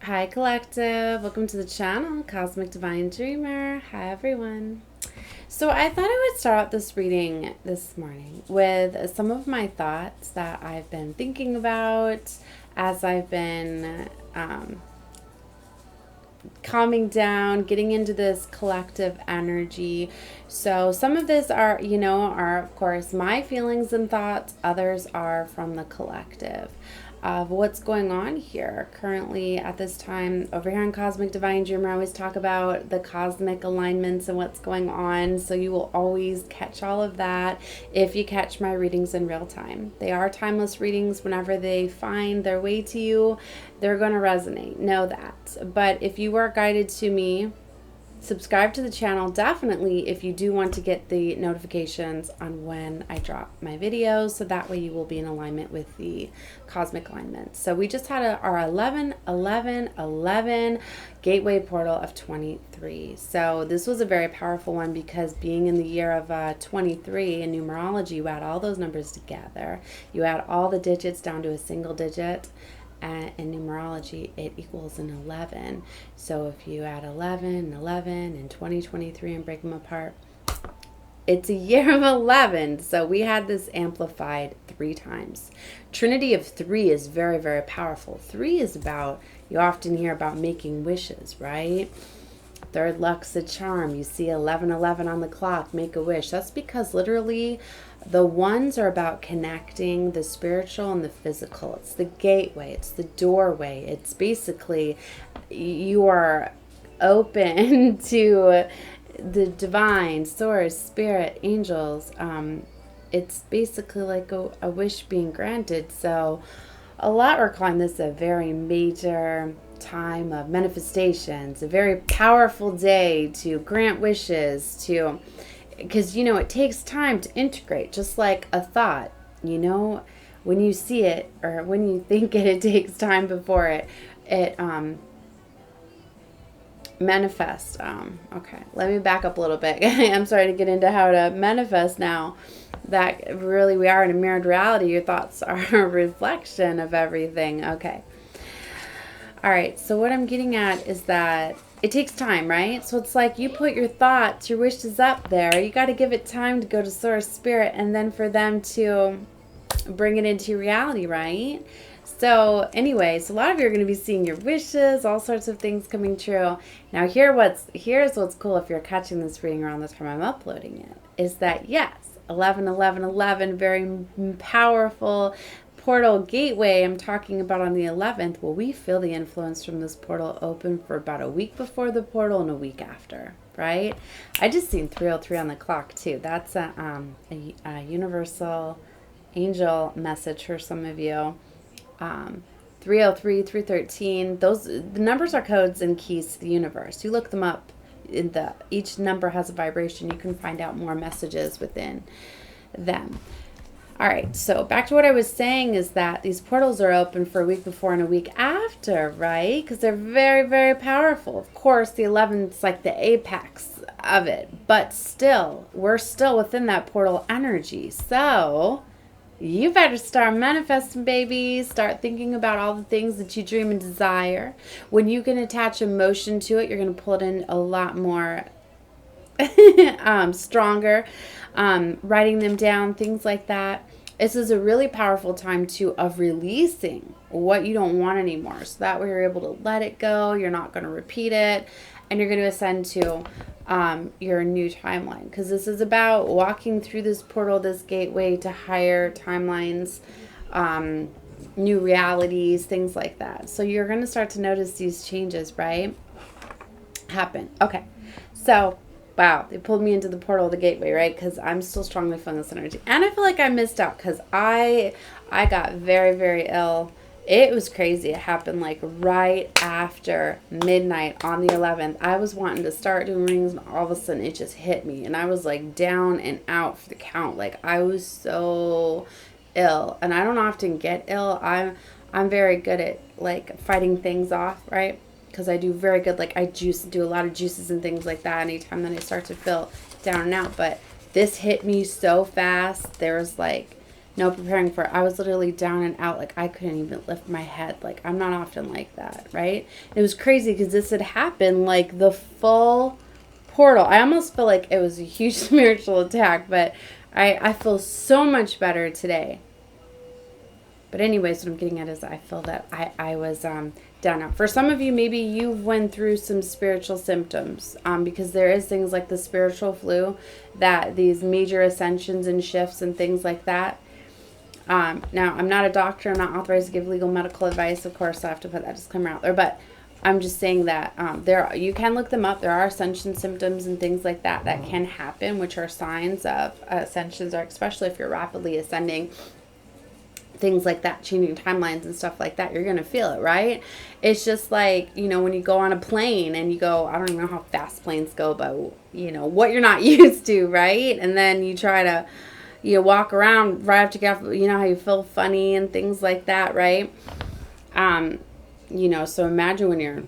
Hi Collective, welcome to the channel, Cosmic Divine Dreamer. Hi everyone. So I thought I would start out this reading this morning with some of my thoughts that I've been thinking about as I've been calming down, getting into this collective energy. So some of this are of course my feelings and thoughts. Others are from the collective of what's going on here currently at this time over here on Cosmic Divine Dreamer. I always talk about the cosmic alignments and what's going on, so you will always catch all of that if you catch my readings in real time. They are timeless readings. Whenever they find their way to you, they're going to resonate. Know that. But if you are guided to me, subscribe to the channel definitely if you do want to get the notifications on when I drop my videos, so that way you will be in alignment with the cosmic alignment. So we just had our 11-11-11 gateway portal of 23. So this was a very powerful one because being in the year of 23 in numerology, you add all those numbers together, you add all the digits down to a single digit. And in numerology, it equals an 11. So if you add 11 and 11 and 2023 and break them apart, it's a year of 11. So we had this amplified 3 times. Trinity of 3 is very, very powerful. 3 is about, you often hear about making wishes, right? Third luck's a charm. You see 11:11 on the clock, make a wish. That's because literally the ones are about connecting the spiritual and the physical. It's the gateway. It's the doorway. It's basically you are open to the divine, source, spirit, angels. It's basically like a wish being granted. So a lot are calling this a very major time of manifestations, a very powerful day to grant wishes, to, because it takes time to integrate, just like a thought. When you see it or when you think it takes time before it manifests. Okay, let me back up a little bit. I'm starting to get into how to manifest now. That really we are in a mirrored reality. Your thoughts are a reflection of everything. Okay. All right, so what I'm getting at is that it takes time, right? So it's like you put your thoughts, your wishes up there. You got to give it time to go to source, spirit, and then for them to bring it into reality, right? So anyways, a lot of you are going to be seeing your wishes, all sorts of things coming true. Now here's what's cool if you're catching this reading around the time I'm uploading it, is that yes, 11-11-11, very powerful portal gateway I'm talking about on the 11th. Well, we feel the influence from this portal open for about a week before the portal and a week after, right? I just seen 303 on the clock too. That's a universal angel message for some of you. 303, 313, the numbers are codes and keys to the universe. You look them up. Each number has a vibration. You can find out more messages within them. All right, so back to what I was saying is that these portals are open for a week before and a week after, right? Because they're very, very powerful. Of course, the 11th like the apex of it, but still, we're still within that portal energy. So you better start manifesting, baby. Start thinking about all the things that you dream and desire. When you can attach emotion to it, you're going to pull it in a lot more stronger. Writing them down, things like that. This is a really powerful time too of releasing what you don't want anymore. So that way you're able to let it go. You're not going to repeat it. And you're going to ascend to your new timeline. Because this is about walking through this portal, this gateway to higher timelines, new realities, things like that. So you're going to start to notice these changes, right? Happen. Okay. So wow, they pulled me into the portal of the gateway, right? Because I'm still strongly feeling this energy. And I feel like I missed out because I got very, very ill. It was crazy. It happened like right after midnight on the 11th. I was wanting to start doing readings and all of a sudden it just hit me. And I was like down and out for the count. Like I was so ill. And I don't often get ill. I'm very good at like fighting things off, right? Because I do very good, like I do a lot of juices and things like that anytime that I start to feel down and out. But this hit me so fast. There was like No, preparing for it. I was literally down and out. Like, I couldn't even lift my head. Like, I'm not often like that, right? It was crazy because this had happened, like, the full portal. I almost feel like it was a huge spiritual attack, but I feel so much better today. But anyways, what I'm getting at is I feel that I was down out. For some of you, maybe you went through some spiritual symptoms because there is things like the spiritual flu, that these major ascensions and shifts and things like that. Now, I'm not a doctor. I'm not authorized to give legal medical advice. Of course, I have to put that disclaimer out there. But I'm just saying that you can look them up. There are ascension symptoms and things like that that can happen, which are signs of ascensions, or especially if you're rapidly ascending. Things like that, changing timelines and stuff like that, you're going to feel it, right? It's just like, when you go on a plane and you go, I don't even know how fast planes go, but, what you're not used to, right? And then you try to, walk around right after you get off, how you feel funny and things like that, right? So imagine when you're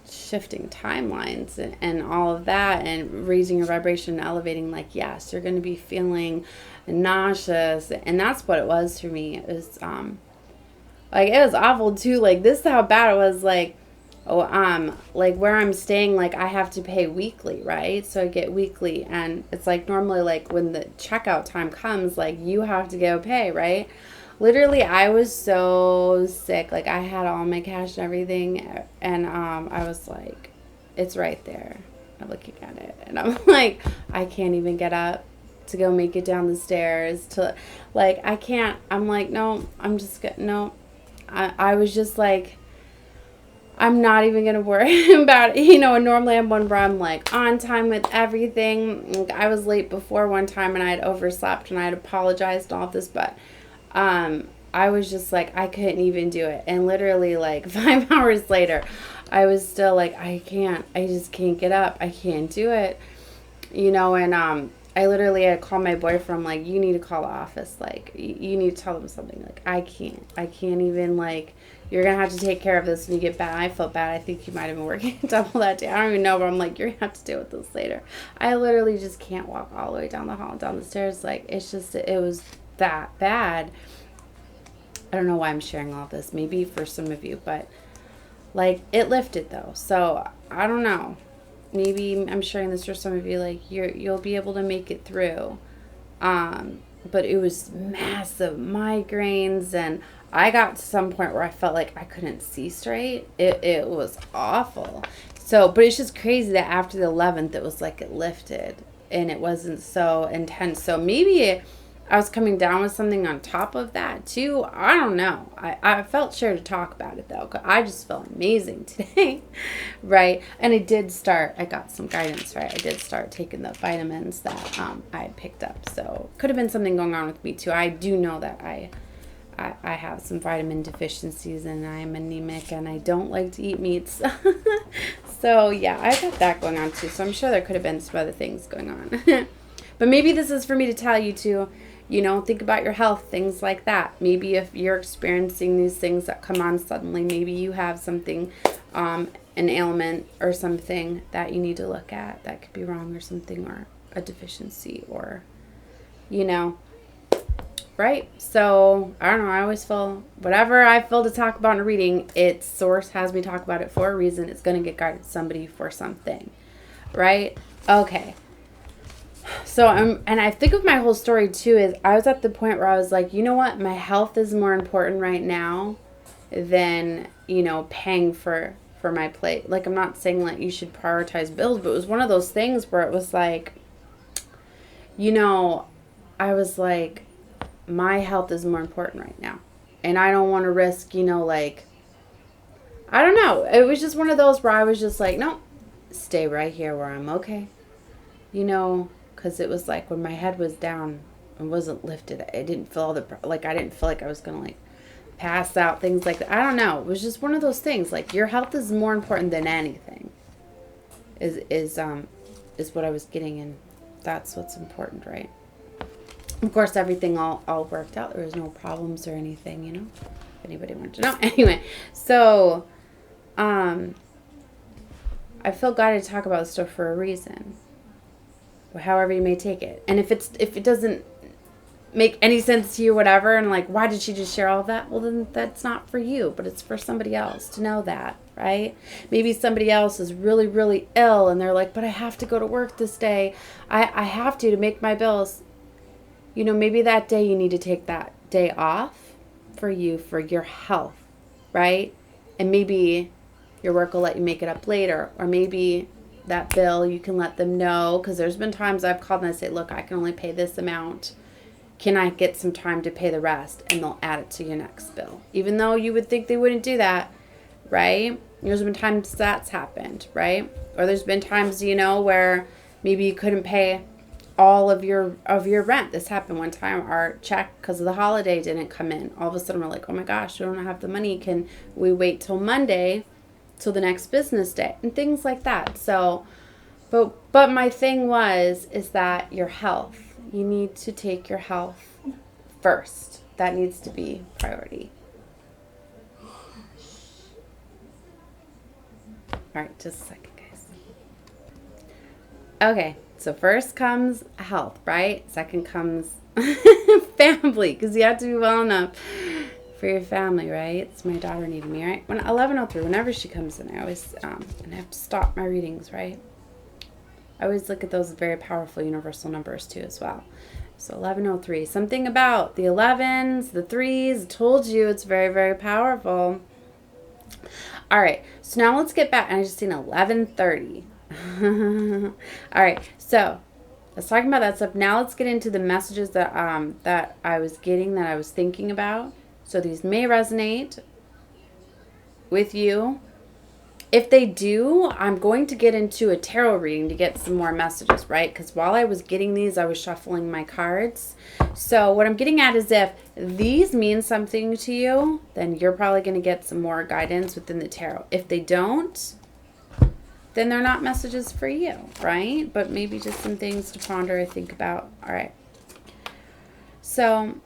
shifting timelines and all of that and raising your vibration and elevating, like, yes, you're going to be feeling nauseous. And that's what it was for me. It was like, it was awful too. Like, this is how bad it was. Like, like where I'm staying, like, I have to pay weekly, right? So I get weekly, and it's like normally, like, when the checkout time comes, like, you have to go pay, right? Literally, I was so sick. Like, I had all my cash and everything, and I was like, it's right there. I'm looking at it, and I'm like, I can't even get up to go make it down the stairs to, like, I can't. I'm like, no, I'm just gonna, no. I was just like, I'm not even gonna worry about it. And normally I'm one where I'm like on time with everything. Like, I was late before one time and I had overslept and I had apologized and all this, but I was just like, I couldn't even do it. And literally, like, 5 hours later, I was still like, I just can't get up. I can't do it. And I literally had called my boyfriend, like, you need to call the office. Like, you need to tell them something. Like, I can't even, like, you're going to have to take care of this when you get back. I felt bad. I think you might have been working double that day. I don't even know, but I'm like, you're going to have to deal with this later. I literally just can't walk all the way down the hall and down the stairs. Like, it's just, it was that bad. I don't know why I'm sharing all this. Maybe for some of you, but, like, it lifted, though. So, I don't know. Maybe I'm sharing this for some of you, like, you'll be able to make it through. But it was massive migraines, and I got to some point where I felt like I couldn't see straight. It was awful. So, but it's just crazy that after the 11th, it was like it lifted, and it wasn't so intense. So maybe I was coming down with something on top of that too. I don't know. I felt sure to talk about it though, 'cause I just felt amazing today, right? And I got some guidance, right? I did start taking the vitamins that I had picked up. So could have been something going on with me too. I do know that I have some vitamin deficiencies, and I'm anemic, and I don't like to eat meats. So yeah, I got that going on too. So I'm sure there could have been some other things going on. But maybe this is for me to tell you to, think about your health, things like that. Maybe if you're experiencing these things that come on suddenly, maybe you have something, an ailment or something that you need to look at that could be wrong or something, or a deficiency, or, right? So, I don't know. I always feel whatever I feel to talk about in a reading, its source has me talk about it for a reason. It's going to get guided to somebody for something, right? Okay. So and I think of my whole story too is I was at the point where I was like, you know what? My health is more important right now than, paying for my plate. Like, I'm not saying that you should prioritize bills, but it was one of those things where it was like, I was like, my health is more important right now. And I don't want to risk, like, I don't know. It was just one of those where I was just like, no, stay right here where I'm okay. Because it was like when my head was down and wasn't lifted, I didn't feel I didn't feel like I was going to, like, pass out, things like that. I don't know. It was just one of those things. Like, your health is more important than anything is what I was getting, and that's what's important, right? Of course, everything all worked out. There was no problems or anything, if anybody wanted to know. Anyway, so I feel guided to talk about this stuff for a reason. However you may take it. And if it doesn't make any sense to you, whatever, and like, why did she just share all of that? Well, then that's not for you, but it's for somebody else to know that, right? Maybe somebody else is really, really ill and they're like, but I have to go to work this day. I have to make my bills. You know, maybe that day you need to take that day off for you, for your health, right? And maybe your work will let you make it up later, or maybe that bill you can let them know, because there's been times I've called and I say, look, I can only pay this amount. Can I get some time to pay the rest? And they'll add it to your next bill. Even though you would think they wouldn't do that, right? There's been times that's happened, right? Or there's been times, you know, where maybe you couldn't pay all of your rent. This happened one time. Our check, because of the holiday, didn't come in. All of a sudden we're like, oh my gosh, we don't have the money. Can we wait till Monday, till the next business day? And things like that. So, but my thing is that your health. You need to take your health first. That needs to be priority. All right, just a second, guys. Okay, so first comes health, right? Second comes family, because you have to be well enough for your family, right? It's my daughter needing me, right? When 11:03, whenever she comes in, I always and I have to stop my readings, right? I always look at those very powerful universal numbers too as well. So 11:03, something about the 11s, the 3s, told you it's very, very powerful. All right, so now let's get back. And I just seen 11:30. All right, so let's talk about that stuff. Now let's get into the messages that that I was getting, that I was thinking about. So these may resonate with you. If they do, I'm going to get into a tarot reading to get some more messages, right? Because while I was getting these, I was shuffling my cards. So what I'm getting at is, if these mean something to you, then you're probably going to get some more guidance within the tarot. If they don't, then they're not messages for you, right? But maybe just some things to ponder or think about. All right. So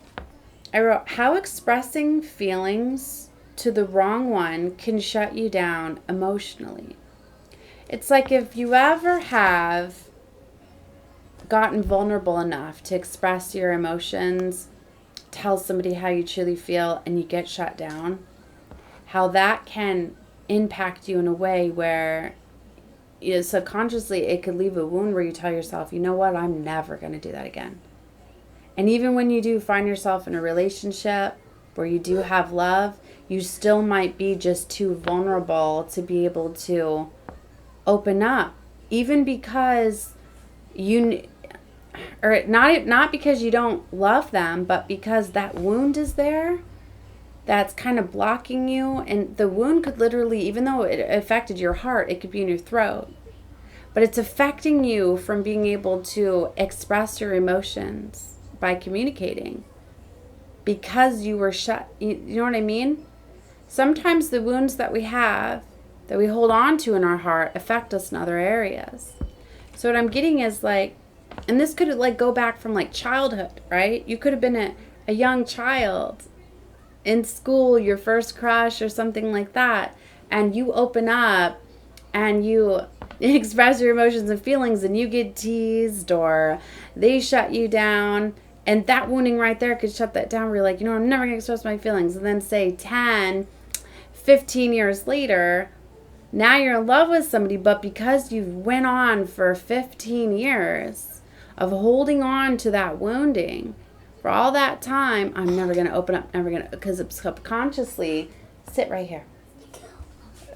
I wrote, how expressing feelings to the wrong one can shut you down emotionally. It's like if you ever have gotten vulnerable enough to express your emotions, tell somebody how you truly feel, and you get shut down, how that can impact you in a way where, you know, subconsciously it could leave a wound where you tell yourself, you know what, I'm never going to do that again. And even when you do find yourself in a relationship where you do have love, you still might be just too vulnerable to be able to open up, even because not because you don't love them, but because that wound is there that's kind of blocking you. And the wound could literally, even though it affected your heart, it could be in your throat, but it's affecting you from being able to express your emotions by communicating, because you were shut. You know what I mean? Sometimes the wounds that we have, that we hold on to in our heart, affect us in other areas. So what I'm getting is like, and this could like go back from like childhood, right? You could have been a young child in school, your first crush or something like that, and you open up and you express your emotions and feelings, and you get teased or they shut you down. And that wounding right there could shut that down. Where you're like, you know, I'm never going to express my feelings. And then say 10, 15 years later, now you're in love with somebody, but because you went on for 15 years of holding on to that wounding for all that time, I'm never going to open up, never going to, because subconsciously, sit right here.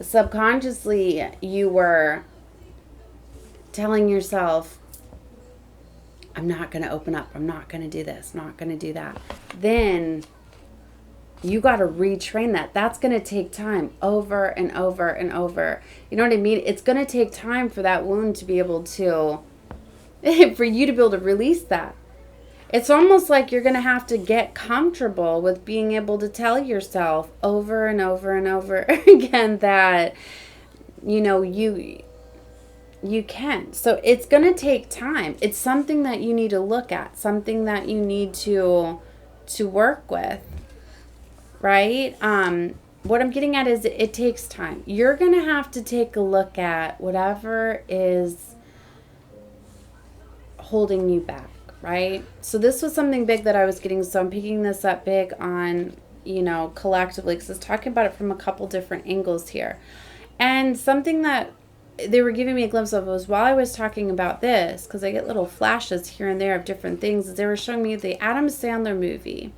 Subconsciously, you were telling yourself, I'm not going to open up. I'm not going to do this. Not going to do that. Then you got to retrain that. That's going to take time, over and over and over. You know what I mean? It's going to take time for that wound to be able to, for you to be able to release that. It's almost like you're going to have to get comfortable with being able to tell yourself over and over and over again that, you know, you can. So it's going to take time. It's something that you need to look at, something that you need to work with, right? What I'm getting at is it takes time. You're going to have to take a look at whatever is holding you back, right? So this was something big that I was getting. So I'm picking this up big on, you know, collectively, because it's talking about it from a couple different angles here. And something that they were giving me a glimpse of was while I was talking about this, because I get little flashes here and there of different things, is they were showing me the Adam Sandler movie.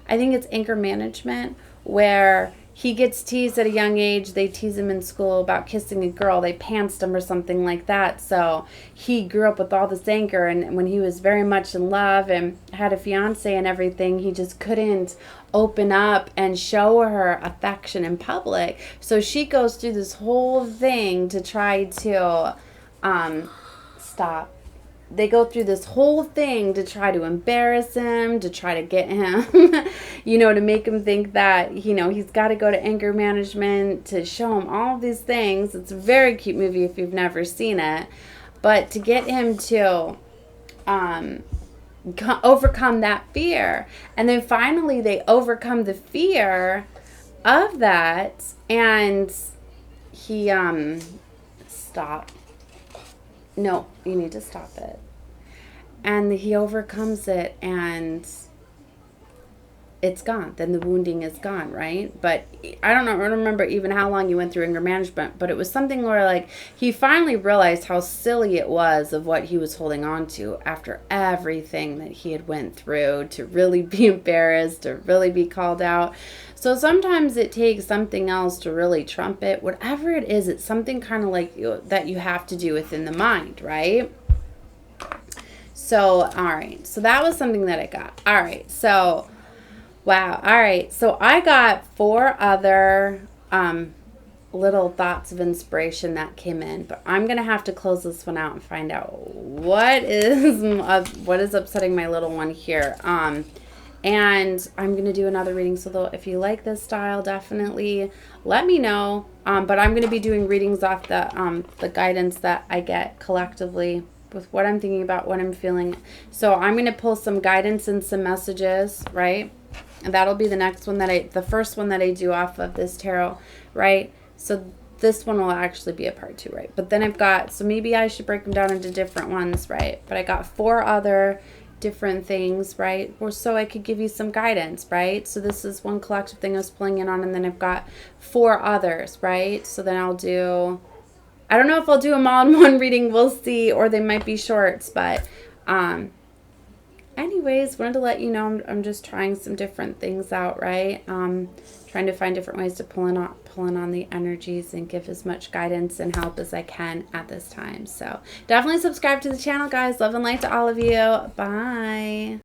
I think it's Anger Management, where he gets teased at a young age. They tease him in school about kissing a girl. They pantsed him or something like that. So he grew up with all this anger, and when he was very much in love and had a fiance and everything, he just couldn't open up and show her affection in public. So she goes through this whole thing to try to stop. They go through this whole thing to try to embarrass him, to try to get him, you know, to make him think that, you know, he's got to go to anger management, to show him all of these things. It's a very cute movie if you've never seen it. But to get him to overcome that fear. And then finally they overcome the fear of that, and he, stop. No, you need to stop it. And he overcomes it, and it's gone. Then the wounding is gone, right? But I don't remember even how long he went through anger management, but it was something where, like, he finally realized how silly it was of what he was holding on to after everything that he had went through, to really be embarrassed, to really be called out. So sometimes it takes something else to really trump it. Whatever it is, it's something kind of like that you have to do within the mind, right? So, all right. So that was something that I got. All right. So, wow. All right. So I got 4 other little thoughts of inspiration that came in, but I'm going to have to close this one out and find out what is upsetting my little one here. And I'm going to do another reading. So if you like this style, definitely let me know. But I'm going to be doing readings off the guidance that I get collectively with what I'm thinking about, what I'm feeling. So I'm going to pull some guidance and some messages, right? And that'll be the next one the first one that I do off of this tarot, right? So this one will actually be a part 2, right? But then I've got, so maybe I should break them down into different ones, right? But I got 4 other different things, right? Or so I could give you some guidance, right? So this is one collective thing I was pulling in on, and then I've got 4 others, right? So then I don't know if I'll do them all in one reading, we'll see, or they might be shorts, but anyways, wanted to let you know I'm just trying some different things out, right? Trying to find different ways to pulling on the energies and give as much guidance and help as I can at this time. So definitely subscribe to the channel, guys. Love and light to all of you. Bye.